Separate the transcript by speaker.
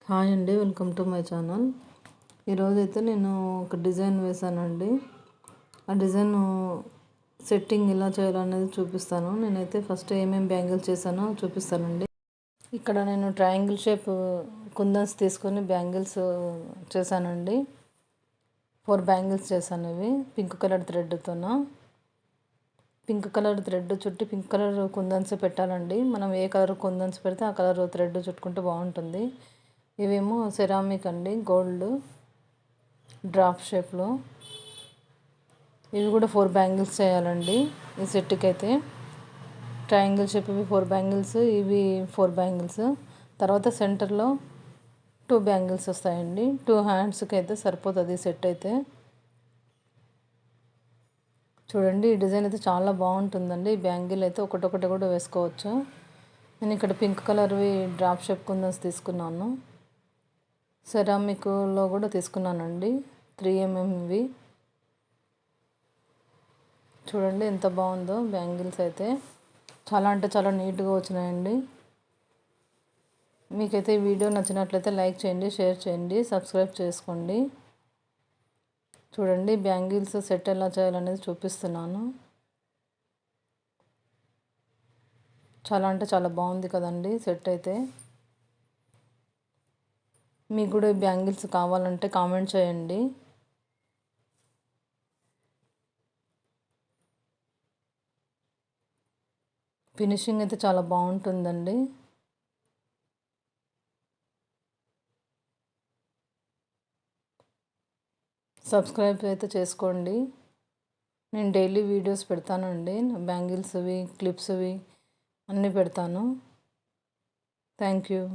Speaker 1: Hi అండి, welcome to my channel. ఈరోజైతే నేను ఒక డిజైన్ వేసానండి. ఆ డిజైన్ సెట్టింగ్ ఎలా చేయాలనేది చూపిస్తాను. నేనైతే ఫస్ట్ ఏమేమి బ్యాంగిల్స్ చేశానో చూపిస్తానండి. ఇక్కడ నేను ట్రయాంగిల్ షేప్ కుందన్స్ తీసుకొని బ్యాంగిల్స్ చేశానండి. 4 బ్యాంగిల్స్ చేశాను. ఇవి పింక్ కలర్ థ్రెడ్తోన. పింక్ కలర్ థ్రెడ్ చుట్టి పింక్ కలర్ కుందన్స్ పెట్టాలండి. మనం ఏ కలర్ కుందన్స్ పెడితే ఆ కలర్ థ్రెడ్ చుట్టుకుంటే బాగుంటుంది. ఇవేమో సెరామిక్ అండి, గోల్డ్ డ్రాప్ షేప్లో. ఇవి కూడా 4 బ్యాంగిల్స్ చేయాలండి ఈ సెట్కి అయితే. ట్రయాంగిల్ షేప్ ఇవి 4 బ్యాంగిల్స్, ఇవి 4 బ్యాంగిల్స్. తర్వాత సెంటర్లో 2 బ్యాంగిల్స్ వస్తాయండి. 2 హ్యాండ్స్కి అయితే సరిపోతుంది సెట్ అయితే. చూడండి, ఈ డిజైన్ అయితే చాలా బాగుంటుందండి. ఈ బ్యాంగిల్ అయితే ఒకటొకటి కూడా వేసుకోవచ్చు. నేను ఇక్కడ పింక్ కలర్వి డ్రాప్ షేప్ కుందన్స్ తీసుకున్నాను. సెరామిక్లో కూడా తీసుకున్నానండి, 3mm. చూడండి ఎంత బాగుందో బ్యాంగిల్స్ అయితే. చాలా అంటే చాలా నీట్గా వచ్చినాయండి. మీకైతే ఈ వీడియో నచ్చినట్లయితే లైక్ చేయండి, షేర్ చేయండి, సబ్స్క్రైబ్ చేసుకోండి. చూడండి బ్యాంగిల్స్ సెట్ ఎలా చేయాలనేది చూపిస్తున్నాను. చాలా అంటే చాలా బాగుంది కదండి సెట్ అయితే. మీకు కూడా ఈ బ్యాంగిల్స్ కావాలంటే కామెంట్ చేయండి. ఫినిషింగ్ అయితే చాలా బాగుంటుందండి. సబ్స్క్రైబ్ అయితే చేసుకోండి. నేను డైలీ వీడియోస్ పెడతానండి, బ్యాంగిల్స్వి క్లిప్స్వి అన్నీ పెడతాను. Thank you.